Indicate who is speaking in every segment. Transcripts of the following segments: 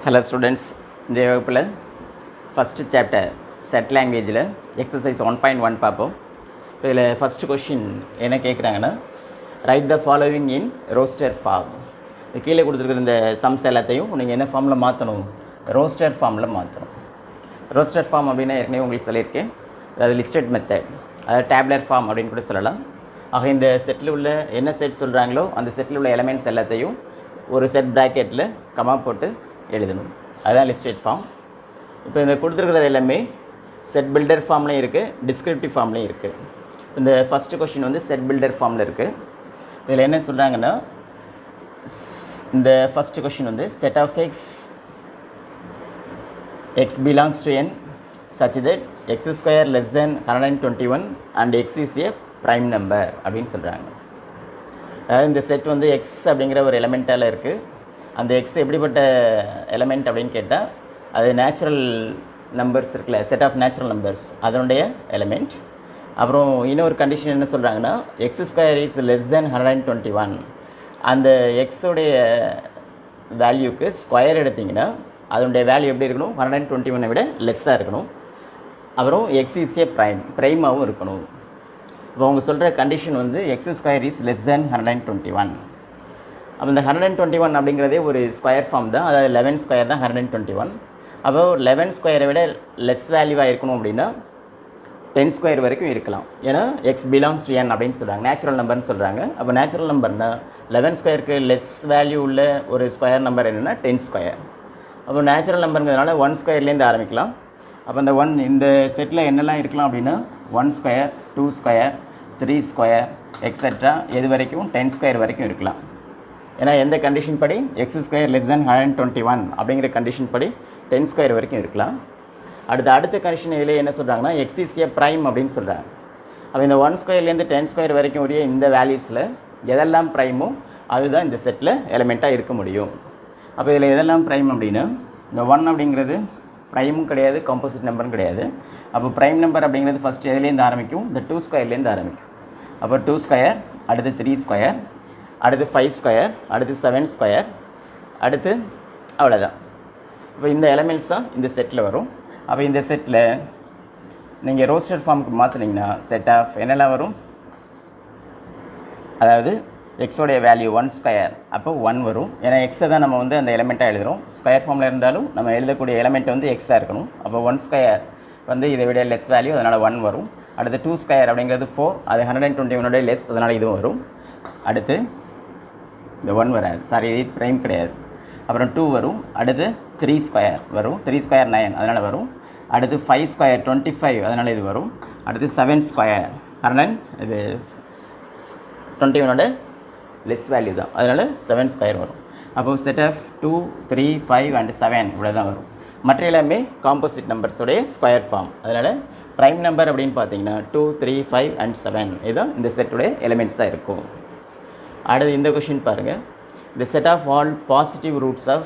Speaker 1: Hello students, இந்த வகுப்பில் first chapter set லாங்குவேஜில் எக்ஸசைஸ் 1.1 பார்ப்போம். இதில் ஃபஸ்ட்டு கொஷின் என்ன கேட்குறாங்கன்னா, write the following in roster form. இது கீழே கொடுத்துருக்குற இந்த சம்ஸ் எல்லாத்தையும் நீங்கள் என்ன ஃபார்மில் மாற்றணும்? ரோஸ்டர் ஃபார்மில் மாற்றணும். ரோஸ்டர் ஃபார்ம் அப்படின்னா ஏற்கனவே உங்களுக்கு சொல்லியிருக்கேன், அதாவது லிஸ்டட் மெத்தட், அதாவது டேப்லர் ஃபார்ம் அப்படின்னு கூட சொல்லலாம். ஆக இந்த செட்டில் உள்ள என்ன செட் சொல்கிறாங்களோ அந்த செட்டில் உள்ள எலமெண்ட்ஸ் எல்லாத்தையும் ஒரு செட் ப்ராக்கெட்டில் கமா போட்டு எழுதணும். அதுதான் லிஸ்டட் ஃபார்ம். இப்போ இந்த கொடுத்துருக்கிறது எல்லாமே செட் பில்டர் ஃபார்ம்லேயும் இருக்குது, டிஸ்கிரிப்டிவ் ஃபார்ம்லேயும் இருக்குது. இந்த ஃபஸ்ட்டு கொஷின் வந்து செட் பில்டர் ஃபார்மில் இருக்குது. இதில் என்ன சொல்கிறாங்கன்னா, இந்த ஃபஸ்ட்டு கொஷின் வந்து set of x belongs to n such that x square less than 121 and x is a prime number அப்படின்னு சொல்கிறாங்க. அதாவது இந்த செட் வந்து எக்ஸ் அப்படிங்கிற ஒரு எலமெண்ட்டால் இருக்குது. அந்த எக்ஸ் எப்படிப்பட்ட எலமெண்ட் அப்படின்னு கேட்டால், அது நேச்சுரல் நம்பர்ஸ் இருக்குல்ல, செட் ஆஃப் நேச்சுரல் நம்பர்ஸ் அதனுடைய எலமெண்ட். அப்புறம் இன்னொரு கண்டிஷன் என்ன சொல்கிறாங்கன்னா, எக்ஸ் ஸ்கொயர் இஸ் லெஸ் தென் 121. அந்த எக்ஸோடைய வேல்யூக்கு ஸ்கொயர் எடுத்திங்கன்னா அதனுடைய வேல்யூ எப்படி இருக்கணும்? 121 விட லெஸ்ஸாக இருக்கணும். அப்புறம் எக்ஸ் இஸ் ஏ ப்ரைமாகவும் இருக்கணும். இப்போ அவங்க சொல்கிற கண்டிஷன் வந்து எக்ஸ் ஸ்கொயர் இஸ் லெஸ் தென் 121. அப்போ இந்த 121 அப்படிங்கிறதே ஒரு ஸ்கொயர் ஃபார்ம் தான், அதாவது 11 ஸ்கொயர் தான் 121. அப்போ 11 ஸ்கொயரை விட லெஸ் வேல்யூவாக இருக்கணும் அப்படின்னா 10 ஸ்கொயர் வரைக்கும் இருக்கலாம். ஏன்னா எக்ஸ் பிலாங்ஸ் டு என் அப்படின்னு சொல்கிறாங்க, நேச்சுரல் நம்பர்னு சொல்கிறாங்க. அப்போ நேச்சுரல் நம்பர்னால் 11 ஸ்கொயருக்கு லெஸ் வேல்யூ உள்ள ஒரு ஸ்கொயர் நம்பர் என்னென்னா 10 ஸ்கொயர். அப்போ நேச்சுரல் நம்பருங்கிறதுனால 1 ஸ்கொயர்லேருந்து ஆரம்பிக்கலாம். அப்போ இந்த இந்த செட்டில் என்னெல்லாம் இருக்கலாம் அப்படின்னா 1 ஸ்கொயர், 2 ஸ்கொயர், 3 ஸ்கொயர் எக்ஸட்ரா எது வரைக்கும் 10 ஸ்கொயர் வரைக்கும் இருக்கலாம். ஏன்னா எந்த கண்டிஷன் படி? எக்ஸ் ஸ்கொயர் லெஸ் தென் 121 அப்படிங்கிற கண்டிஷன் படி 10 ஸ்கொயர் வரைக்கும் இருக்கலாம். அடுத்த கண்டிஷன் இதில் என்ன சொல்கிறாங்கன்னா, எக்ஸ் இஸ் ஏ ப்ரைம் அப்படின்னு சொல்கிறாங்க. அப்போ இந்த 1 ஸ்கொயர்லேருந்து 10 ஸ்கொயர் வரைக்கும் உரிய இந்த வேல்யூஸில் எதெல்லாம் ப்ரைமோ அதுதான் இந்த செட்டில் எலிமெண்ட்டாக இருக்க முடியும். அப்போ இதில் எதெல்லாம் ப்ரைம் அப்படின்னா, இந்த 1 அப்படிங்கிறது ப்ரைமும் கிடையாது, காம்போசிட் நம்பரும் கிடையாது. அப்போ ப்ரைம் நம்பர் அப்படிங்கிறது ஃபஸ்ட் எதுலேருந்து ஆரம்பிக்கும்? இந்த 2 ஸ்கொயர்லேருந்து ஆரம்பிக்கும். அப்போ 2 ஸ்கொயர், அடுத்து 3 ஸ்கொயர், அடுத்து 5 ஸ்கொயர், அடுத்து 7 ஸ்கொயர், அடுத்து அவ்வளோதான். இப்போ இந்த எலமெண்ட்ஸ் தான் இந்த செட்டில் வரும். அப்போ இந்த செட்டில் நீங்கள் ரோஸ்டர் ஃபார்முக்கு மாற்றினீங்கன்னா செட் ஆஃப் என்னெல்லாம் வரும்? அதாவது எக்ஸோடைய வேல்யூ 1 ஸ்கொயர், அப்போ 1 வரும். ஏன்னா எக்ஸை தான் நம்ம வந்து அந்த எலமெண்ட்டாக எழுதுகிறோம். ஸ்கொயர் ஃபார்மில் இருந்தாலும் நம்ம எழுதக்கூடிய எலமெண்ட் வந்து எக்ஸாக இருக்கணும். அப்போ 1 ஸ்கொயர் வந்து இதை விட லெஸ் வேல்யூ, அதனால் 1 வரும். அடுத்து 2 ஸ்கொயர் அப்படிங்கிறது 4, அது 121 லெஸ், அதனால் இதுவும் வரும். அடுத்து இந்த 1 வராது, சாரி இது ப்ரைம் கிடையாது. அப்புறம் 2 வரும். அடுத்து 3 ஸ்கொயர் வரும், 3 ஸ்கொயர் 9 அதனால் வரும். அடுத்து 5 ஸ்கொயர் 25 அதனால் இது வரும். அடுத்து 7 ஸ்கொயர் 100, இது 21 லெஸ் வேல்யூ தான், அதனால் 7 ஸ்கொயர் வரும். அப்போது செட் ஆஃப் 2, 3, 5 அண்ட் 7 இவ்வளோ தான் வரும். மற்ற எல்லாமே காம்போசிட் நம்பர்ஸோடைய ஸ்கொயர் ஃபார்ம். அதனால் ப்ரைம் நம்பர் அப்படின்னு பார்த்தீங்கன்னா 2, 3, 5 அண்ட் 7 இதுதான் இந்த செட்டுடைய எலிமெண்ட்ஸாக இருக்கும். அடுத்து இந்த கொஷின் பாருங்கள், the set of all positive roots of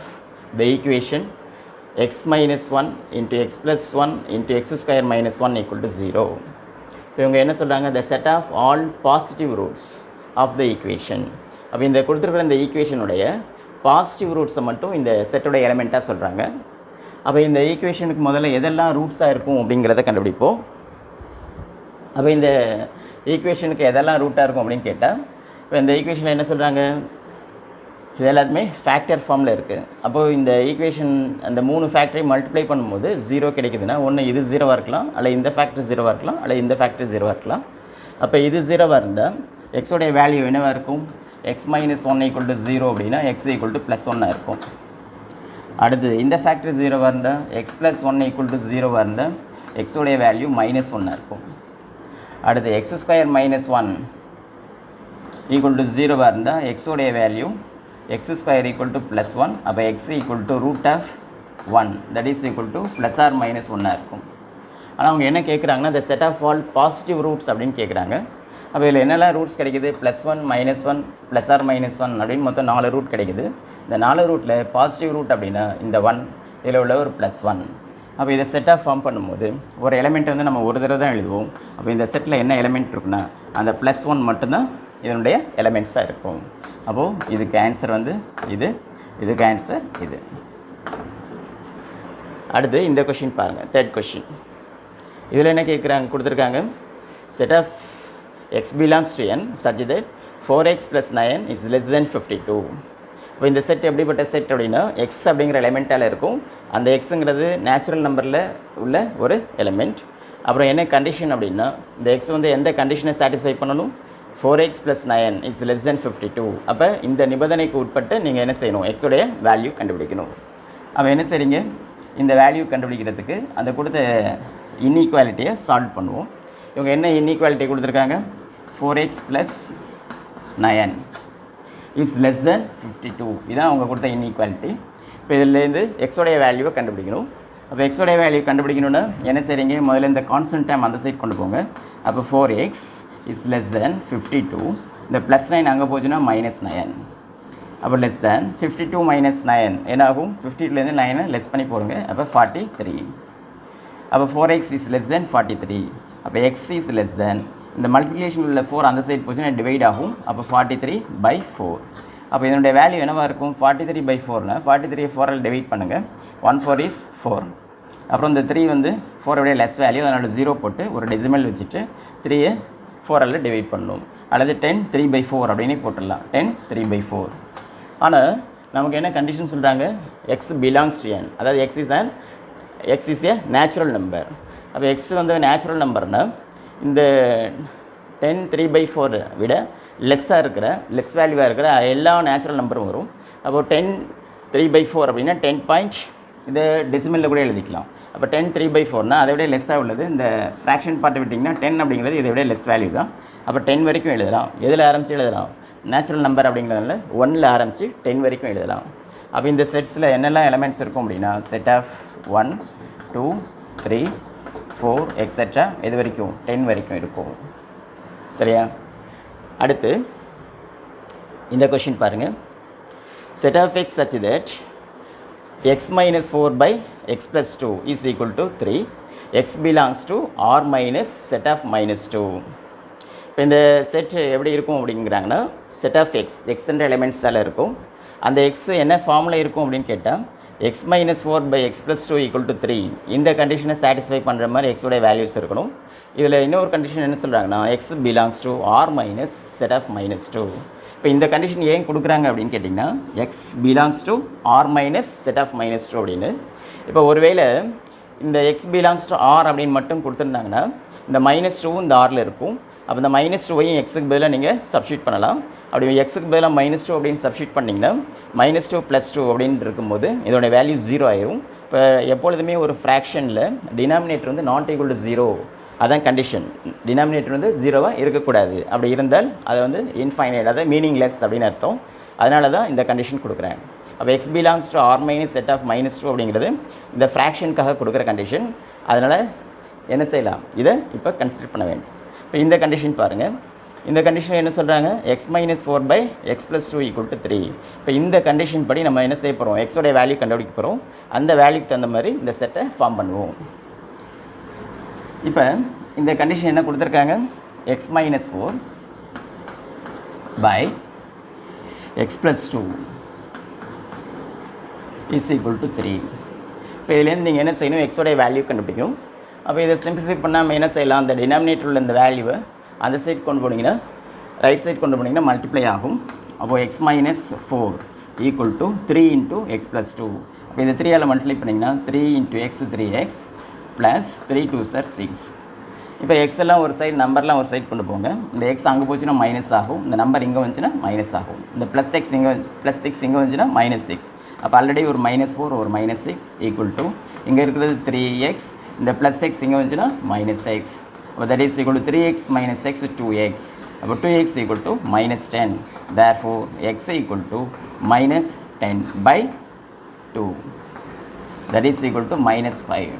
Speaker 1: the equation x minus 1 into x plus 1 into x square minus 1 equal to 0. இவங்க என்ன சொல்கிறாங்க? the set of all positive roots of the equation. அப்போ இந்த கொடுத்துருக்குற இந்த ஈக்குவேஷனுடைய பாசிட்டிவ் ரூட்ஸை மட்டும் இந்த செட்டோட எலிமெண்ட்டாக சொல்கிறாங்க. அப்போ இந்த ஈக்குவேஷனுக்கு முதல்ல எதெல்லாம் ரூட்ஸாக இருக்கும் அப்படிங்கிறத கண்டுபிடிப்போம். அப்போ இந்த ஈக்குவேஷனுக்கு எதெல்லாம் ரூட்டாக இருக்கும் அப்படின்னு கேட்டால், இப்போ இந்த ஈக்குவேஷனில் என்ன சொல்கிறாங்க? இது எல்லாத்துமே ஃபேக்டர் ஃபார்மில் இருக்குது. அப்போது இந்த ஈக்குவேஷன் அந்த 3 ஃபேக்டரையும் மல்டிப்ளை பண்ணும்போது 0 கிடைக்குதுன்னா, ஒன்று இது 0வாக இருக்கலாம், அல்ல இந்த ஃபேக்டர் 0வாக இருக்கலாம், அல்ல இந்த ஃபேக்டர் 0வாக இருக்கலாம். அப்போ இது 0வாக இருந்தால் எக்ஸோடைய வேல்யூ என்னவாக இருக்கும்? எக்ஸ் மைனஸ் 1 ஈக்குவல் டு 0 அப்படின்னா எக்ஸ் ஈக்குவல் டு ப்ளஸ் 1 இருக்கும். அடுத்து இந்த ஃபேக்டர் 0வாக இருந்தால் எக்ஸ் ப்ளஸ் 1 ஈக்குவல் டு 0வாக இருந்தால் எக்ஸோடைய வேல்யூ மைனஸ் 1 இருக்கும். அடுத்து x square minus 1 equal to 0வாக இருந்தால் எக்ஸோடைய value x square equal to plus 1. அப்போ x equal to root of 1 that is equal to plus or minus 1 இருக்கும். ஆனால் அவங்க என்ன கேட்குறாங்கன்னா, the set of all positive roots அப்படின்னு கேட்குறாங்க. அப்போ இதில் என்னெல்லாம் ரூட்ஸ் கிடைக்குது? +1, -1, ப்ளஸ் ஆர் மைனஸ் 1 அப்படின்னு மொத்தம் 4 ரூட் கிடைக்குது. இந்த 4 ரூட்டில் பாசிட்டிவ் ரூட் அப்படின்னா இந்த 1, இதில் உள்ள ஒரு +1. அப்போ இதை செட்டாக ஃபார்ம் பண்ணும்போது ஒரு எலிமெண்ட் வந்து நம்ம ஒரு தடவை தான் எழுதுவோம். அப்போ இந்த செட்டில் என்ன எலிமெண்ட் இருக்குன்னா அந்த +1 மட்டும்தான் இதனுடைய எலிமெண்ட்ஸாக இருக்கும். அப்போது இதுக்கு ஆன்சர் வந்து இதுக்கு ஆன்சர் இது. அடுத்து இந்த கொஷின் பாருங்கள், தேர்ட் கொஷின். இதில் என்ன கேட்குறாங்க, கொடுத்துருக்காங்க set of x belongs to n such that 4x + 9 is less than 52. இப்போ இந்த செட் எப்படிப்பட்ட செட் அப்படின்னா எக்ஸ் அப்படிங்கிற எலிமெண்ட்டால் இருக்கும். அந்த எக்ஸுங்கிறது நேச்சுரல் நம்பரில் உள்ள ஒரு எலிமெண்ட். அப்புறம் என்ன கண்டிஷன் அப்படின்னா இந்த எக்ஸ் வந்து எந்த கண்டிஷனை சாட்டிஸ்ஃபை பண்ணணும், 4x + 9 இஸ் லெஸ் தென் 52. அப்போ இந்த நிபந்தனைக்கு உட்பட்டு நீங்கள் என்ன செய்யணும், எக்ஸோடைய வேல்யூ கண்டுபிடிக்கணும். அப்போ என்ன செய்றீங்க, இந்த வேல்யூ கண்டுபிடிக்கிறதுக்கு அந்த கொடுத்த இன்இக்வாலிட்டியை சால்வ் பண்ணுவோம். இவங்க என்ன இன்இக்வாலிட்டி கொடுத்துருக்காங்க, 4x + 9 இஸ் லெஸ் தென் 52. இதுதான் அவங்க கொடுத்த இன்இக்வாலிட்டி. இப்போ இதிலேருந்து எக்ஸோடைய வேல்யூவை கண்டுபிடிக்கணும். அப்போ எக்ஸோடைய வேல்யூ கண்டுபிடிக்கணுன்னா என்ன செய்றீங்க, முதல்ல இந்த கான்ஸ்டன்ட் டைம் அந்த சைட் கொண்டு போங்க. அப்போ 4x இஸ் லெஸ் தென் 52. இந்த +9 அங்கே போச்சுன்னா -9. அப்போ லெஸ் தென் 52 - 9 என்ன ஆகும், 52லேருந்து 9 லெஸ் பண்ணி போடுங்க. அப்போ 43. அப்போ 4x இஸ் லெஸ் தென் 43. அப்போ x இஸ் லெஸ் தென் இந்த மல்டிப்ளிகேஷன் உள்ள 4 அந்த சைட் போச்சுன்னா டிவைட் ஆகும். அப்போ 43/4. அப்போ இதனுடைய வேல்யூ என்னவாக இருக்கும், 43/4னா 43 4ஆல் டிவைட் பண்ணுங்கள். 1 4 is 4. அப்புறம் இந்த 3 வந்து 4 விட லெஸ் வேல்யூ, அதனால் 0 போட்டு ஒரு டெசிமல் வச்சுட்டு 3யை 4ஆல் டிவைட் பண்ணணும். அல்லது 10 3/4 அப்படின்னு போட்டுடலாம், 10 3/4. ஆனால் நமக்கு என்ன கண்டிஷன் சொல்கிறாங்க, x பிலாங்ஸ் டு n, அதாவது x is a natural number. அப்போ x வந்து நேச்சுரல் நம்பர்னால் இந்த 10 3/4 விட லெஸ்ஸாக இருக்கிற லெஸ் வேல்யூவாக இருக்கிற எல்லா நேச்சுரல் நம்பரும் வரும். அப்போது 10 3/4 அப்படின்னா 10 பாயிண்ட், இதை டெசிமலில் கூட எழுதிக்கலாம். அப்போ 10 3/4னா அதை விட லெஸ்ஸாக உள்ளது. இந்த ஃப்ராக்ஷன் பார்ட்டு விட்டிங்கன்னா 10 அப்படிங்கிறது இதை விட லெஸ் வேல்யூ தான். அப்போ 10 வரைக்கும் எழுதலாம். எதில் ஆரம்பித்து எழுதலாம், நேச்சுரல் நம்பர் அப்படிங்கிறதுனால 1ல் ஆரம்பித்து 10 வரைக்கும் எழுதலாம். அப்போ இந்த செட்ஸில் என்னெல்லாம் எலமெண்ட்ஸ் இருக்கும் அப்படின்னா செட் ஆஃப் 1 2 3 4 எக்ஸெட்ரா இது வரைக்கும் 10 வரைக்கும் இருக்கும். சரியா? அடுத்து இந்த கொஷின் பாருங்கள், set of x such that x - 4/x + 2 is equal to 3. x belongs to R minus set of -2. இப்போ இந்த செட் எப்படி இருக்கும் அப்படிங்கிறாங்கன்னா செட் ஆஃப் எக்ஸ் என்ற எலிமெண்ட்ஸால் இருக்கும். அந்த எக்ஸ் என்ன ஃபார்மில் இருக்கும் அப்படின்னு கேட்டால் x - 4/x + 2 = 3. இந்த கண்டிஷனை சாட்டிஸ்ஃபை பண்ணுற மாதிரி எக்ஸோடைய வேல்யூஸ் இருக்கணும். இதில் இன்னொரு கண்டிஷன் என்ன சொல்கிறாங்கன்னா x belongs to R minus set of -2. இப்போ இந்த கண்டிஷன் ஏன் கொடுக்குறாங்க அப்படின்னு கேட்டிங்கன்னா x belongs to R minus set of -2 அப்படின்னு. இப்போ ஒருவேளை இந்த x belongs to R அப்படின்னு மட்டும் கொடுத்துருந்தாங்கன்னா இந்த -2 இந்த Rயில் இருக்கும். அப்போ இந்த -2ஐயும் எக்ஸுக்கு பதிலாக நீங்கள் சப்ஸ்டியூட் பண்ணலாம். அப்படி எக்ஸுக்கு பதிலாக -2 அப்படின்னு சப்ஸ்டியூட் பண்ணிங்கன்னா -2 + 2 அப்படின்னு இருக்கும்போது இதோட வேல்யூ 0 ஆயிரும். இப்போ எப்பொழுதுமே ஒரு ஃப்ராக்ஷனில் டினாமினேட்டர் வந்து நாட் ஈக்குவல் டு 0, அதான் கண்டிஷன். டினாமினேட்டர் வந்து 0வாக இருக்கக்கூடாது. அப்படி இருந்தால் அதை வந்து இன்ஃபைனைட், அதாவது மீனிங்லெஸ் அப்படின்னு அர்த்தம். அதனால தான் இந்த கண்டிஷன் கொடுக்குறேன். அப்போ x belongs to R minus set of -2 அப்படிங்கிறது இந்த ஃப்ராக்ஷனுக்காக கொடுக்குற கண்டிஷன். அதனால் என்ன செய்யலாம், இதை இப்போ கன்சிடர் பண்ண வேண்டும். இப்போ இந்த கண்டிஷன் பாருங்கள், இந்த கண்டிஷன் என்ன சொல்கிறாங்க, x - 4/x + 2 = 3. இப்போ இந்த கண்டிஷன் படி நம்ம என்ன செய்ய போகிறோம், எக்ஸோடைய வேல்யூ கண்டுபிடிக்க போகிறோம். அந்த வேல்யூக்கு தகுந்த மாதிரி இந்த செட்டை ஃபார்ம் பண்ணுவோம். இப்போ இந்த கண்டிஷன் என்ன கொடுத்துருக்காங்க, x - 4/x + 2 = 3. இப்போ இதுலேருந்து நீங்கள் என்ன செய்யணும், எக்ஸோடைய வேல்யூ கண்டுபிடிக்கணும். அப்போ இதை சிம்பிளிஃபை பண்ணாமல் என்ன செய்யலாம், அந்த டினாமினேட்டர் உள்ள இந்த வேல்யூவை அந்த சைட் கொண்டு போனீங்கன்னா ரைட் சைட் கொண்டு போனீங்கன்னா மல்டிப்ளை ஆகும். அப்போது x - 4 = 3 × x + 2. அப்போ இந்த 3ஆல் மல்டிப்ளை பண்ணிங்கன்னா 3 × x 3x + 3 2s are 6. இப்போ எக்ஸ் எல்லாம் ஒரு சைடு, நம்பர்லாம் ஒரு சைடு கொண்டு போங்க. இந்த எக்ஸ் அங்கே போச்சுன்னா மைனஸ் ஆகும், இந்த நம்பர் இங்கே வந்துச்சுன்னா மைனஸ் ஆகும். இந்த +6 இங்கே +6 இங்கே வந்துச்சுன்னா -6. அப்போ ஆல்ரெடி ஒரு -4 ஒரு -6 = இங்கே இருக்கிறது 3x, இந்த +x இங்கே வந்துச்சுன்னா -x. அப்போ that is = 3x - x 2x. அப்போ 2x = -10. therefore x = -10/2. that is equal to -5.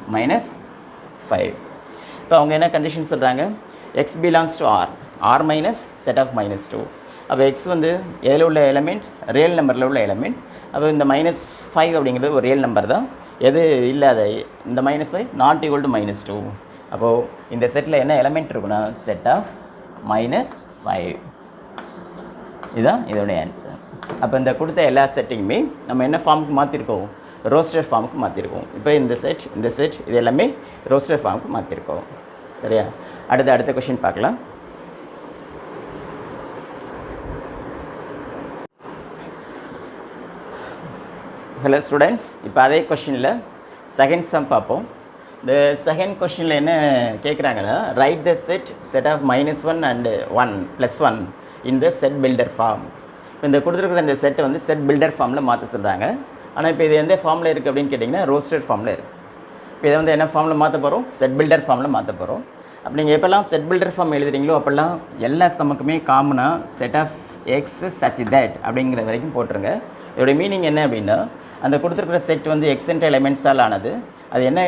Speaker 1: இப்போ அவங்க என்ன கண்டிஷன் சொல்கிறாங்க, x belongs to R minus set of -2. அப்போ எக்ஸ் வந்து எதில் உள்ள எலமெண்ட், ரியல் நம்பரில் உள்ள எலமெண்ட். அப்போ இந்த -5 அப்படிங்கிறது ஒரு ரியல் நம்பர் தான். எது இல்லாத இந்த -5 not equal to -2. அப்போது இந்த செட்டில் என்ன எலமெண்ட் இருக்குன்னா செட் ஆஃப் -5. இதுதான் இதோடைய ஆன்சர். அப்போ இந்த கொடுத்த எல்லா செட்டிங்குமே நம்ம என்ன ஃபார்முக்கு மாற்றிருக்கோம், ரோஸ்டர் ஃபார்முக்கு மாற்றிருக்கோம். இப்போ இந்த செட் இது எல்லாமே ரோஸ்டர் ஃபார்முக்கு மாற்றிருக்கோம். சரியா? அடுத்த கொஷின் பார்க்கலாம். ஹலோ ஸ்டூடெண்ட்ஸ், இப்போ அதே கொஷினில் செகண்ட் சம் பார்ப்போம். இந்த செகண்ட் கொஷினில் என்ன கேட்குறாங்கன்னா, write the set of -1 and 1 + 1 in the set builder form. இப்போ இந்த கொடுத்துருக்குற இந்த செட்டை வந்து செட் பில்டர் ஃபார்மில் மாற்ற சொல்கிறாங்க. ஆனால் இப்போ இது எந்த ஃபார்மில் இருக்குது அப்படின்னு கேட்டிங்கன்னா ரோஸ்டட் ஃபார்மில் இருக்குது. இப்போ இதை வந்து என்ன ஃபார்மில் மாற்ற போகிறோம், செட் பில்டர் ஃபார்மில் மாற்ற போகிறோம். அப்போ நீங்கள் எப்போல்லாம் செட் பில்டர் ஃபார்ம் எழுதுறீங்களோ அப்போல்லாம் எல்லா சம்முக்குமே காமனாக set of x such that அப்படிங்கிற வரைக்கும் போட்டுருங்க. இதோடைய மீனிங் என்ன அப்படின்னா, அந்த கொடுத்துருக்குற செட் வந்து எக்ஸென்ட் எலிமெண்ட்ஸால் ஆனது. அது என்ன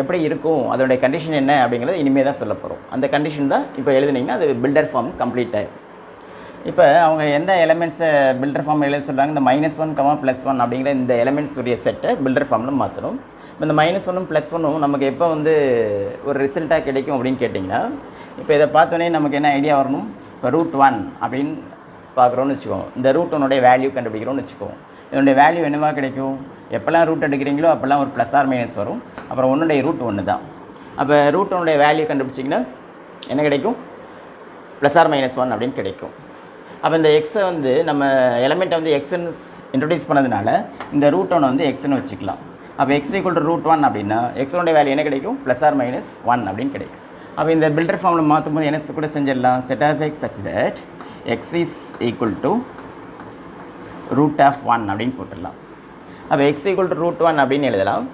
Speaker 1: எப்படி இருக்கும், அதோடைய கண்டிஷன் என்ன அப்படிங்கிறத இனிமேல் தான் சொல்ல போகிறோம். அந்த கண்டிஷன் தான் இப்போ எழுதுனீங்கன்னா அது பில்டர் ஃபார்ம் கம்ப்ளீட் ஆகிடும். இப்போ அவங்க எந்த எலிமெண்ட்ஸை பில்டர் ஃபார்ம் எழுத சொல்கிறாங்க, இந்த -1, +1 அப்படிங்கிற இந்த எலிமெண்ட்ஸ் உடைய செட்டை பில்டர் ஃபார்மில் மாற்றணும். இப்போ இந்த -1ம் +1ம் நமக்கு எப்போ வந்து ஒரு ரிசல்ட்டாக கிடைக்கும் அப்படின்னு கேட்டிங்கன்னா, இப்போ இதை பார்த்தோன்னே நமக்கு என்ன ஐடியா வரணும், இப்போ √1 அப்படின்னு பார்க்குறோன்னு வச்சுக்கோங்க. இந்த √1 வேல்யூ கண்டுபிடிக்கிறோன்னு வச்சுக்கோங்க. இதனுடைய வேல்யூ என்னவா கிடைக்கும், எப்போல்லாம் ரூட் எடுக்கிறீங்களோ அப்போல்லாம் ஒரு +or- வரும். அப்புறம் 1 √1 தான். அப்போ √1 வேல்யூ கண்டுபிடிச்சிங்கன்னா என்ன கிடைக்கும், +or-1 அப்படின்னு கிடைக்கும். அப்போ இந்த எக்ஸை வந்து நம்ம எலமெண்ட்டை வந்து எக்ஸ்ன்னு இன்ட்ரடியூஸ் பண்ணதுனால இந்த √1 வந்து எக்ஸ்ன்னு வச்சுக்கலாம். அப்போ x = √1 அப்படின்னா எக்ஸோட வேல்யூ என்ன கிடைக்கும், +or-1 அப்படின்னு கிடைக்கும். அப்போ இந்த பில்டர் ஃபார்மில் மாற்றும் போது என்ன கூட செஞ்சிடலாம், set of x such that x is equal to √1 அப்படின்னு போட்டுடலாம். அப்போ x = √1 அப்படின்னு எழுதலாம்.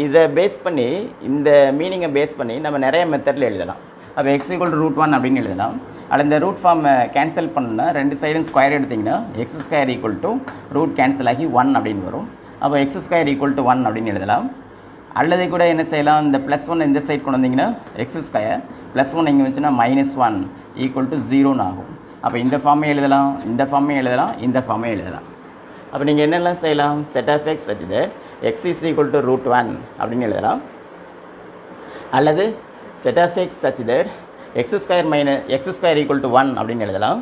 Speaker 1: இதை பேஸ் பண்ணி, இந்த மீனிங்கை பேஸ் பண்ணி நம்ம நிறைய மெத்தடில் எழுதலாம். அப்போ x = √1 அப்படின்னு எழுதலாம். அதில் இந்த ரூட் ஃபார்மை கேன்சல் பண்ணணும்னா ரெண்டு சைடும் ஸ்கொயர் எடுத்திங்கன்னா x² ரூட் கேன்சல் ஆகி 1 அப்படின்னு வரும். அப்போ x² 1 அப்படின்னு எழுதலாம். அல்லது கூட என்ன செய்யலாம், இந்த +1 இந்த சைட் கொண்டு வந்தீங்கன்னா x² +1 இங்கே வச்சுன்னா -1 = 0 ஆகும். அப்போ இந்த ஃபார்மே எழுதலாம், இந்த ஃபார்மே எழுதலாம், இந்த ஃபார்மே எழுதலாம். அப்போ நீங்கள் என்னெல்லாம் செய்யலாம், set of x such that x is equal to √1 அப்படின்னு எழுதலாம். அல்லது set of x such that x² = 1 அப்படின்னு எழுதலாம்.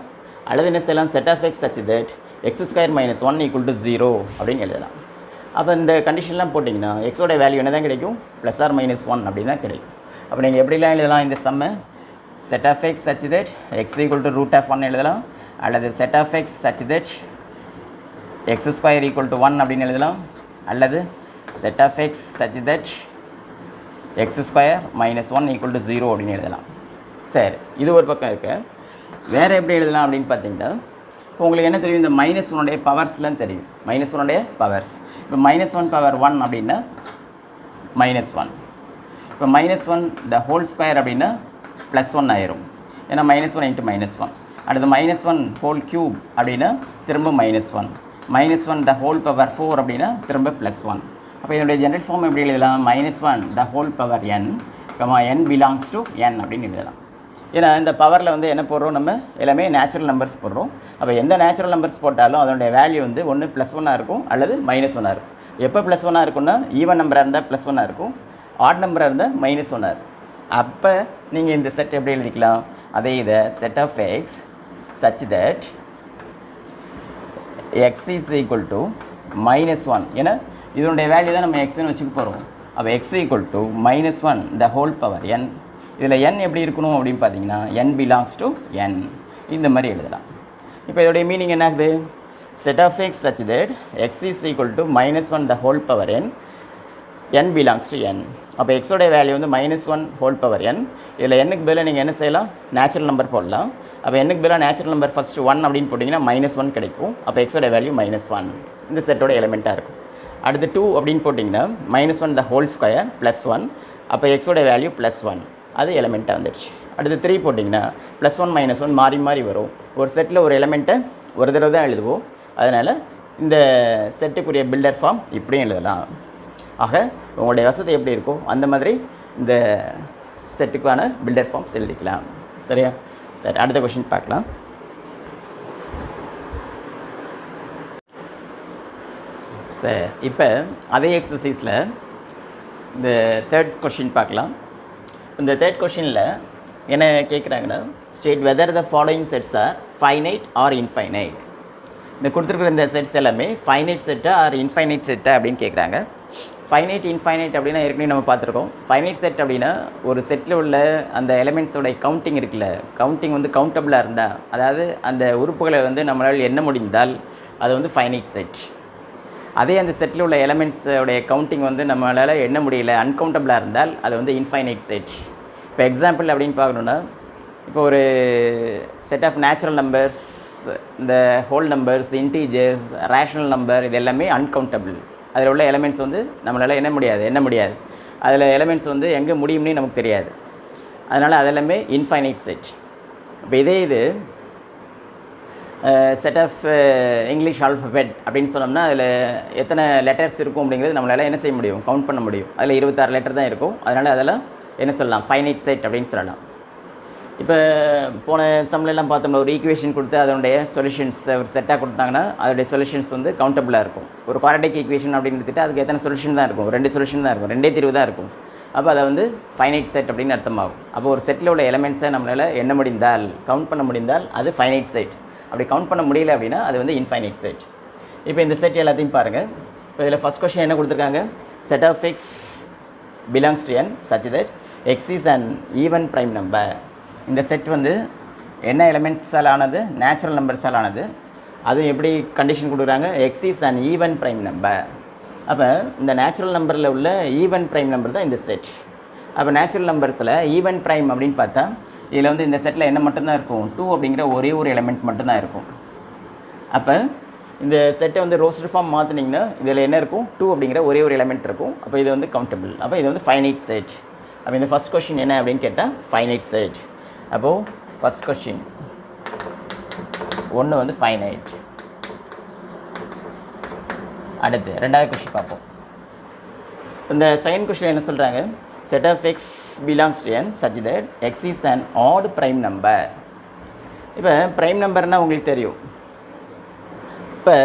Speaker 1: அல்லது என்ன செய்யலாம், set of x such that x² - 1 = 0 அப்படின்னு எழுதலாம். அப்போ இந்த கண்டிஷன்லாம் போட்டிங்கன்னா எக்ஸோட வேல்யூ என்ன தான் கிடைக்கும், +or-1 அப்படின்னு தான் கிடைக்கும். அப்போ நீங்கள் எப்படிலாம் எழுதலாம் இந்த சம்மை, set of x such that x = √1 எழுதலாம். அல்லது set of x such that x² = 1 அப்படின்னு எழுதலாம். அல்லது set of x such that x² - 1 = 0 அப்படின்னு எழுதலாம். சரி, இது ஒரு பக்கம் இருக்குது. வேறு எப்படி எழுதலாம் அப்படின்னு பார்த்தீங்கன்னா, இப்போ உங்களுக்கு என்ன தெரியும், இந்த -1 பவர்ஸ்லாம் தெரியும், -1 பவர்ஸ். இப்போ -1 பவர் 1 அப்படின்னா -1. இப்போ -1 த ஹோல் ஸ்கொயர் அப்படின்னா +1 ஆயிரும். ஏன்னா -1 × -1. அடுத்து -1 ஹோல் க்யூப் அப்படின்னா திரும்ப -1. -1 த ஹோல் பவர் 4 அப்படின்னா திரும்ப +1. அப்போ இதனுடைய ஜென்ரல் ஃபார்ம் எப்படி எழுதலாம், -1 the whole power n, n belongs to n அப்படின்னு எழுதலாம். ஏன்னா இந்த பவரில் வந்து என்ன போடுறோம், நம்ம எல்லாமே நேச்சுரல் நம்பர்ஸ் போடுறோம். அப்போ எந்த நேச்சுரல் நம்பர்ஸ் போட்டாலும் அதனுடைய வேல்யூ வந்து ஒன்று +1 இருக்கும் அல்லது -1 இருக்கும். எப்போ +1 இருக்குன்னா, ஈவன் நம்பராக இருந்தால் +1 இருக்கும், ஆட் நம்பராக இருந்தால் -1 இருக்கும். அப்போ நீங்கள் இந்த செட் எப்படி எழுதிக்கலாம், அதே இதை set of x such that x is equal to -1, ஏன்னா இதனுடைய வேல்யூ தான் நம்ம எக்ஸ்ன்னு வச்சுக்க போகிறோம். அப்போ x = -1 the whole power n. இதில் n எப்படி இருக்கணும் அப்படின்னு பார்த்தீங்கன்னா n பிலாங்ஸ் டு n, இந்த மாதிரி எழுதலாம். இப்போ இதோடைய மீனிங் என்ன ஆகுது, set of x such that x is equal to -1 the whole power n, n belongs to n. அப்போ எக்ஸோடைய வேல்யூ வந்து -1 ஹோல் பவர் n. இதில் n-க்கு பதிலாக நீங்கள் என்ன செய்யலாம், நேச்சுரல் நம்பர் போடலாம். அப்போ n-க்கு பதிலாக நேச்சுரல் நம்பர் ஃபஸ்ட்டு 1 அப்படின்னு போட்டிங்கன்னா -1 கிடைக்கும். அப்போ எக்ஸோட வேல்யூ -1 இந்த செட்டோட எலிமெண்ட்டாக இருக்கும். அடுத்து 2 அப்படின்னு போட்டிங்கன்னா -1 த ஹோல் ஸ்கொயர் +1, அப்போ எக்ஸோட வேல்யூ +1, அது எலிமெண்ட்டாக வந்துடுச்சு. அடுத்து 3 போட்டிங்கன்னா +1 -1 மாறி மாறி வரும். ஒரு செட்டில் ஒரு எலிமெண்ட்டை ஒரு தடவை தான் எழுதுவோம். அதனால் இந்த செட்டுக்குரிய பில்டர் ஃபார்ம் இப்படியும் எழுதலாம். ஆக உங்களுடைய வசதி எப்படி இருக்கோ அந்த மாதிரி இந்த செட்டுக்கான பில்டர் ஃபார்ம்ஸ் எழுதிக்கலாம். சரியா? சரி, அடுத்த கொஷின் பார்க்கலாம். சரி, இப்போ அதே எக்ஸசைஸில் இந்த தேர்ட் கொஷின் பார்க்கலாம். இந்த தேர்ட் கொஷினில் என்ன கேட்குறாங்கன்னா, state whether the following sets are finite R infinite. இந்த கொடுத்துருக்குற இந்த செட்ஸ் எல்லாமே ஃபைனைட் செட்டா ஆர் இன்ஃபைனைட் செட்டா அப்படின்னு கேட்குறாங்க. ஃபைனைட் இன்ஃபைனைட் அப்படின்னா ஏற்கனவே நம்ம பார்த்துருக்கோம். ஃபைனைட் செட் அப்படின்னா ஒரு செட்டில் உள்ள அந்த எலிமெண்ட்ஸோட கவுண்டிங் இருக்குல்ல, கவுண்டிங் வந்து கவுண்டபிளாக இருந்தால், அதாவது அந்த உறுப்புகளை வந்து நம்மளால் எண்ண முடிந்தால் அது வந்து ஃபைனைட் செட். அதே அந்த செட்டில் உள்ள எலிமெண்ட்ஸோடைய கவுண்டிங் வந்து நம்மளால் எண்ண முடியல, அன்கவுண்டபிளாக இருந்தால் அது வந்து இன்ஃபைனைட் செட். இப்போ எக்ஸாம்பிள் அப்படின்னு பார்க்கணுன்னா, இப்போ ஒரு செட் ஆஃப் நேச்சுரல் நம்பர்ஸ், இந்த whole numbers, integers, rational number, இது எல்லாமே அன்கவுண்டபிள். அதில் உள்ள எலிமெண்ட்ஸ் வந்து நம்மளால் எண்ண முடியாது. அதில் எலிமெண்ட்ஸ் வந்து எங்கே முடியும்னே நமக்கு தெரியாது. அதனால் அதெல்லாமே இன்ஃபைனைட் செட். இப்போ இதே இது செட் ஆஃப் இங்கிலீஷ் ஆல்ஃபபெட் அப்படின்னு சொன்னோம்னா அதில் எத்தனை லெட்டர்ஸ் இருக்கும் அப்படிங்கிறது நம்மளால் என்ன செய்ய முடியும், கவுண்ட் பண்ண முடியும். அதில் 26 லெட்டர் தான் இருக்கும். அதனால் அதெல்லாம் என்ன சொல்லலாம், ஃபைனைட் செட் அப்படின்னு சொல்லலாம். இப்போ போன சம்லெல்லாம் பார்த்தோம்னா ஒரு ஈக்குவேஷன் கொடுத்து அதனுடைய சொல்யூஷன்ஸ் ஒரு செட்டாக கொடுத்தாங்கன்னா அதோடைய சொல்யூஷன்ஸ் வந்து கவுண்டபிளாக இருக்கும். ஒரு குவாட்ரேட்டிக் ஈக்குவேஷன் அப்படின்னு எடுத்துகிட்டு அதுக்கு எத்தனை சொல்யூஷன் தான் இருக்கும், 2 சொல்யூஷன் தான் இருக்கும், 2 தீர்வு தான் இருக்கும். அப்போ அதை வந்து ஃபைனைட் செட் அப்படின்னு அர்த்தமாகும். அப்போ ஒரு செட்டில் உள்ள எலிமெண்ட்ஸை நம்மளால் எண்ண முடிந்தால், கவுண்ட் பண்ண முடிந்தால் அது ஃபைனைட் செட். அப்படி கவுண்ட் பண்ண முடியல அப்படின்னா அது வந்து இன்ஃபைனைட் செட். இப்போ இந்த செட் எல்லாத்தையும் பாருங்கள். இப்போ இதில் ஃபஸ்ட் கொஸ்டின் என்ன கொடுத்துருக்காங்க, set of x belongs to n such that x is an even prime number. இந்த செட் வந்து என்ன எலிமெண்ட்ஸால் ஆனது, நேச்சுரல் நம்பர்ஸால் ஆனது. அதுவும் எப்படி கண்டிஷன் கொடுக்குறாங்க, x is an even prime number. அப்போ இந்த நேச்சுரல் நம்பரில் உள்ள ஈவன் ப்ரைம் நம்பர் தான் இந்த செட். அப்போ நேச்சுரல் நம்பர்ஸில் ஈவன் ப்ரைம் அப்படின்னு பார்த்தா இதில் வந்து இந்த செட்டில் என்ன மட்டும்தான் இருக்கும், 2 அப்படிங்கிற ஒரே ஒரு எலிமெண்ட் மட்டும்தான் இருக்கும். அப்போ இந்த செட்டை வந்து ரோஸ்டர் ஃபார்ம் மாற்றினீங்கன்னா இதில் என்ன இருக்கும், 2 அப்படிங்கிற ஒரே ஒரு எலிமெண்ட் இருக்கும். அப்போ இது வந்து கவுண்டபிள். அப்போ இது வந்து ஃபைனைட் செட். அப்போ இந்த ஃபஸ்ட் கொஸ்டின் என்ன அப்படின்னு கேட்டால் ஃபைனைட் செட். அப்போது ஃபஸ்ட் கொஸ்டின் 1 வந்து ஃபைனைட். அடுத்து ரெண்டாவது கொஸ்டின் பார்ப்போம். இந்த செகண்ட் கொஸ்டின் என்ன சொல்கிறாங்க, set of x belongs to n such that x is an odd prime number. இப்போ ப்ரைம் நம்பர்னால் உங்களுக்கு தெரியும். இப்போ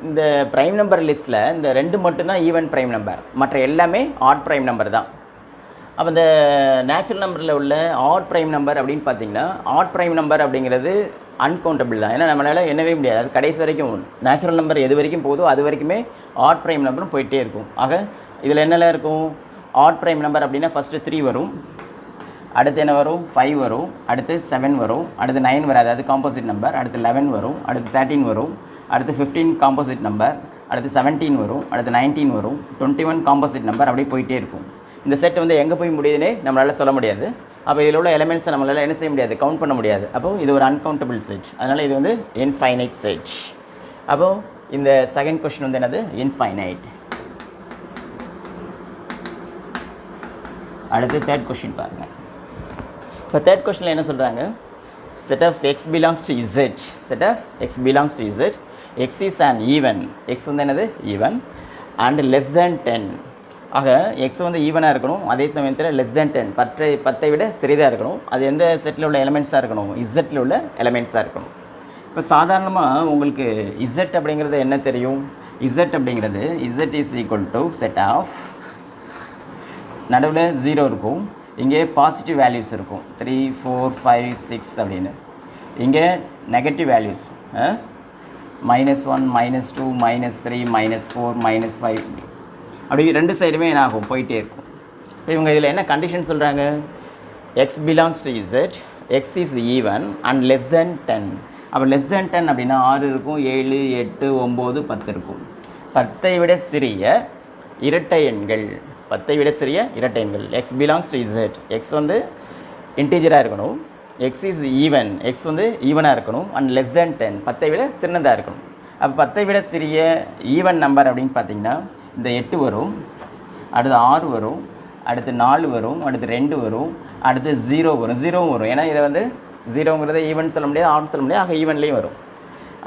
Speaker 1: இந்த ப்ரைம் நம்பர் லிஸ்ட்டில் இந்த 2 மட்டும்தான் ஈவன் ப்ரைம் நம்பர், மற்ற எல்லாமே ஆட் ப்ரைம் நம்பர் தான். அப்போ இந்த நேச்சுரல் நம்பரில் உள்ள ஆட் ப்ரைம் நம்பர் அப்படின்னு பார்த்தீங்கன்னா ஆட் ப்ரைம் நம்பர் அப்படிங்கிறது அன்கவுண்டபிள் தான். ஏன்னா நம்மளால் எண்ணவே முடியாது. அது கடைசி வரைக்கும் நேச்சுரல் நம்பர் எது வரைக்கும் போதோ அது வரைக்குமே ஆட் ப்ரைம் நம்பரும் போயிட்டே இருக்கும். ஆக இதில் என்னெல்லாம் இருக்கும், ஆட் ப்ரைம் நம்பர் அப்படின்னா ஃபஸ்ட்டு 3 வரும், அடுத்து என்ன வரும், 5 வரும், அடுத்து 7 வரும், அடுத்து 9 வராது, அது காம்போசிட் நம்பர், அடுத்து 11 வரும், அடுத்து 13 வரும், அடுத்து 15 காம்போசிட் நம்பர், அடுத்து 17 வரும், அடுத்து 19 வரும், 21 காம்போசிட் நம்பர், அப்படியே போயிட்டே இருக்கும். இந்த செட் வந்து எங்கே போய் முடியுதுன்னே நம்மளால் சொல்ல முடியாது. அப்போ இதில் உள்ள எலிமெண்ட்ஸை நம்மளால் என்ன செய்ய முடியாது, கவுண்ட் பண்ண முடியாது. அப்போது இது ஒரு அன்கவுண்டபிள் செட். அதனால் இது வந்து இன்ஃபைனைட் செட். அப்போது இந்த செகண்ட் கொஸ்டின் வந்து என்னது, இன்ஃபைனைட். அடுத்து தேர்ட் கொஸ்டின் பாருங்கள். இப்போ தேர்ட் கொஸ்டினில் என்ன சொல்கிறாங்க, set of x belongs to z. Set of x belongs to z. X is and even. X வந்து என்னது, ஈவன். And less than 10. ஆக எக்ஸ் வந்து ஈவனாக இருக்கணும், அதே சமயத்தில் லெஸ் தேன் 10, 10ஐ விட சிறிதாக இருக்கணும். அது எந்த செட்டில் உள்ள எலிமெண்ட்ஸாக இருக்கணும், இசட்டில் உள்ள எலிமெண்ட்ஸாக இருக்கணும். இப்போ சாதாரணமாக உங்களுக்கு இசட் அப்படிங்கிறது என்ன தெரியும், இசட் அப்படிங்கிறது z is equal to set of, நடுவில் 0 இருக்கும், இங்கே பாசிட்டிவ் வேல்யூஸ் இருக்கும் 3 4 5 6 அப்படின்னு. இங்கே நெகட்டிவ் வேல்யூஸ் -1 -2 -3 -4 -5 அப்படி 2 சைடுமே என்ன ஆகும், போயிட்டே இருக்கும். இப்போ இவங்க இதில் என்ன கண்டிஷன் சொல்கிறாங்க, X belongs to z, x is even and less than 10. அப்போ லெஸ் தென் 10 அப்படின்னா 6 இருக்கும், 7 8 9 10 இருக்கும். 10ஐ விட சிறிய இரட்டை எண்கள், 10ஐ விட சிறிய இரட்டை எண்கள். X belongs to z, X வந்து இன்டீஜராக இருக்கணும், எக்ஸ் இஸ் ஈவன், எக்ஸ் வந்து ஈவனாக இருக்கணும், அண்ட் லெஸ் தென் 10, 10ஐ விட சின்னதாக இருக்கணும். அப்போ 10ஐ விட சிறிய ஈவன் நம்பர் அப்படின்னு பார்த்தீங்கன்னா இந்த 8 வரும், அடுத்து 6 வரும், அடுத்து 4 வரும், அடுத்து 2 வரும், அடுத்து 0 வரும், 0வும் வரும். ஏன்னா இதை வந்து 0ங்கிறத ஈவன் சொல்ல முடியாது, ஆட் சொல்ல முடியாது, ஆக ஈவன்லேயும் வரும்.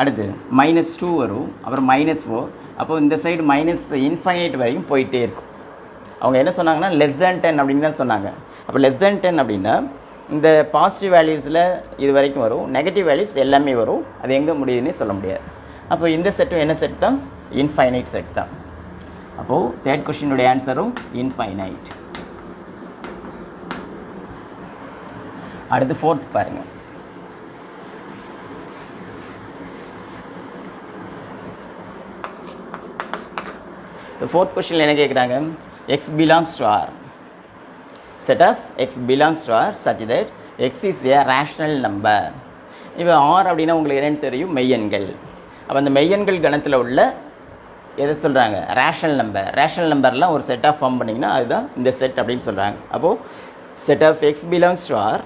Speaker 1: அடுத்து -2 வரும், அப்புறம் -4. அப்போது இந்த சைடு மைனஸ் இன்ஃபைனைட் வரைக்கும் போயிட்டே இருக்கும். அவங்க என்ன சொன்னாங்கன்னா லெஸ் தேன் 10 அப்படின்னு தான் சொன்னாங்க. அப்போ லெஸ் தேன் 10 அப்படின்னா இந்த பாசிட்டிவ் வேல்யூஸில் இது வரைக்கும் வரும், நெகட்டிவ் வேல்யூஸ் எல்லாமே வரும், அது எங்கே முடியுதுன்னே சொல்ல முடியாது. அப்போ இந்த செட்டும் என்ன செட் தான், இன்ஃபைனைட் செட் தான். அப்போது தேர்ட் கொஸ்டினுடைய ஆன்சரும் இன்ஃபைனைட். அடுத்து ஃபோர்த் பாருங்கள். ஃபோர்த் கொஸ்டினில் என்ன கேட்குறாங்க, x belongs to r, set of x belongs to r such that x is a rational number. இப்போ ஆர் அப்படின்னா உங்களுக்கு என்னென்னு தெரியும், மெய்யெண்கள். அப்போ அந்த மெய்யெண்கள் கணத்தில் உள்ள எதை சொல்கிறாங்க, ரேஷனல் நம்பர். ரேஷனல் நம்பர்லாம் ஒரு செட்டாக ஃபார்ம் பண்ணிங்கன்னா அதுதான் இந்த செட் அப்படின்னு சொல்கிறாங்க. அப்போது set of x belongs to r,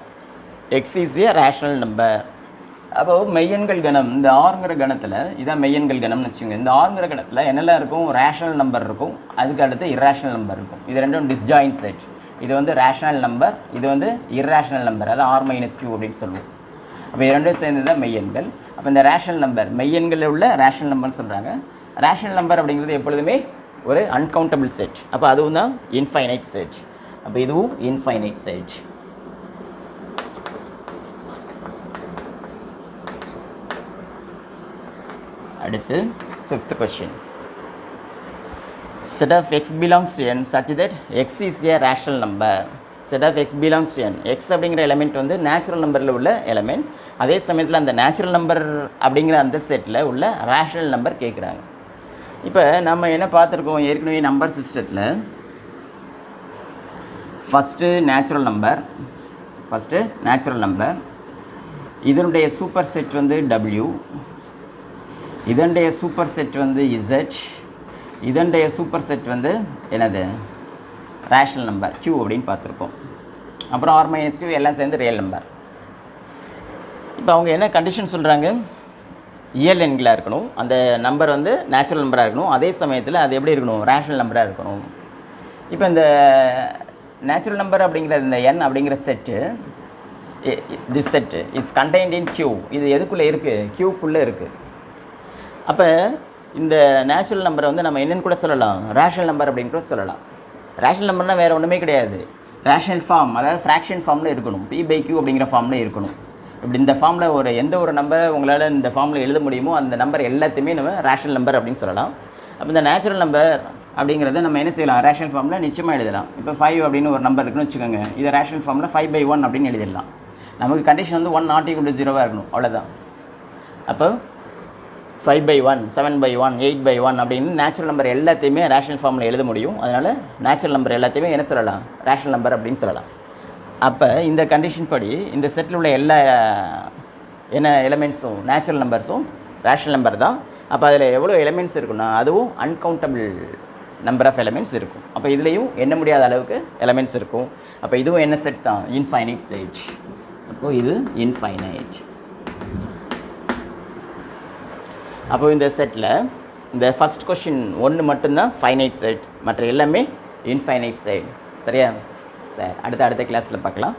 Speaker 1: x is a rational number. அப்போது மெய்யெண்கள் கணம், இந்த ஆறுங்கிற கணத்தில் இதான் மெய்யெண்கள் கணம்னு வச்சுங்க. இந்த ஆறுங்கிற கணத்தில் என்னெல்லாம் இருக்கும், ரேஷனல் நம்பர் இருக்கும், அதுக்கு அடுத்து இர்ரேஷனல் நம்பர் இருக்கும். இது ரெண்டும் டிஸ்ஜாயின்ட் செட். இது வந்து ரேஷனல் நம்பர், இது வந்து இர்ரேஷனல் நம்பர், அது ஆர் மைனஸ் கியூ அப்படின்னு சொல்லுவோம். அப்போ இது ரெண்டும் சேர்ந்து தான் மெய்யெண்கள். அப்போ இந்த ரேஷனல் நம்பர், மெய்யெண்களில் உள்ள ரேஷனல் நம்பர்னு சொல்கிறாங்க. ரேஷனல் நம்பர் அப்படிங்கிறது எப்பொழுதுமே ஒரு அன்கவுண்டபிள் செட். அப்போ அதுவும் தான் இன்ஃபைனைட் செட். அப்போ இதுவும் இன்ஃபைனைட் செட். அடுத்து fifth question, set of x belongs to n such that x is a rational number. set of x belongs to n, x அப்படிங்கிற எலிமெண்ட் வந்து நேச்சுரல் நம்பரில் உள்ள எலிமெண்ட். அதே சமயத்தில் அந்த நேச்சுரல் நம்பர் அப்படிங்கிற அந்த செட்டில் உள்ள ரேஷனல் நம்பர் கேட்குறாங்க. இப்போ நம்ம என்ன பார்த்துருக்கோம் ஏற்கனவே நம்பர் சிஸ்டத்தில், ஃபஸ்ட்டு நேச்சுரல் நம்பர், இதனுடைய சூப்பர் செட் வந்து W, இதனுடைய சூப்பர் செட் வந்து Z, இதனுடைய சூப்பர் செட் வந்து என்னது, ரேஷனல் நம்பர் Q அப்படின்னு பார்த்துருக்கோம். அப்புறம் ஆர் மைனஸ் கியூ எல்லாம் சேர்ந்து ரியல் நம்பர். இப்போ அவங்க என்ன கண்டிஷன் சொல்கிறாங்க, இயல் எண்களாக இருக்கணும், அந்த நம்பர் வந்து நேச்சுரல் நம்பராக இருக்கணும், அதே சமயத்தில் அது எப்படி இருக்கணும், ரேஷனல் நம்பராக இருக்கணும். இப்போ இந்த நேச்சுரல் நம்பர் அப்படிங்கிற இந்த என் அப்படிங்கிற set, this set is contained in Q. இது எதுக்குள்ளே இருக்குது, Qக்குள்ளே இருக்குது. அப்போ இந்த நேச்சுரல் நம்பரை வந்து நம்ம என்னென்னு கூட சொல்லலாம், ரேஷனல் நம்பர் அப்படின்னு கூட சொல்லலாம். ரேஷனல் நம்பர்னால் வேறு ஒன்றுமே கிடையாது, ரேஷனல் ஃபார்ம், அதாவது ஃப்ராக்ஷன் ஃபார்மில் இருக்கணும், P/Q அப்படிங்கிற ஃபார்மில் இருக்கணும். இப்படி இந்த ஃபார்மில் ஒரு எந்த ஒரு நம்பரை உங்களால் இந்த ஃபார்மில் எழுத முடியுமோ அந்த நம்பர் எல்லாத்தையுமே நம்ம ரேஷனல் நம்பர் அப்படின்னு சொல்லலாம். அப்போ இந்த நேச்சுரல் நம்பர் அப்படிங்கிறத நம்ம என்ன செய்யலாம், ரேஷனல் ஃபார்மில் நிச்சயமாக எழுதலாம். இப்போ 5 அப்படின்னு ஒரு நம்பர் இருக்குன்னு வச்சுக்கோங்க, இதை ரேஷனல் ஃபார்மில் 5/1 அப்படின்னு எழுதிடலாம். நமக்கு கண்டிஷன் வந்து 1 ≠ 0 இருக்கணும், அவ்வளோதான். அப்போ 5/1, 7/1, 8/1 அப்படின்னு நேச்சுரல் நம்பர் எல்லாத்தையுமே ரேஷனல் ஃபார்மில் எழுத முடியும். அதனால் நேச்சுரல் நம்பர் எல்லாத்தையுமே என்ன சொல்லலாம், ரேஷனல் நம்பர் அப்படின்னு சொல்லலாம். அப்போ இந்த கண்டிஷன் படி இந்த செட்டில் உள்ள எல்லா என்ன எலிமெண்ட்ஸும் நேச்சுரல் நம்பர்ஸும் ரேஷனல் நம்பர் தான். அப்போ அதில் எவ்வளோ எலிமெண்ட்ஸ் இருக்குன்னா அதுவும் அன்கவுண்டபிள் நம்பர் ஆஃப் எலிமெண்ட்ஸ் இருக்கும். அப்போ இதுலேயும் எண்ண முடியாத அளவுக்கு எலிமெண்ட்ஸ் இருக்கும். அப்போ இதுவும் என்ன செட் தான், இன்ஃபைனைட் செட். அப்போது இது இன்ஃபைனைட். அப்போ இந்த செட்டில் இந்த ஃபஸ்ட் கொஷின் ஒன்று மட்டும்தான் ஃபைனைட் செட், மற்ற எல்லாமே இன்ஃபைனைட் செட். சரியா? சரி, அடுத்த கிளாஸில் பார்க்கலாம்.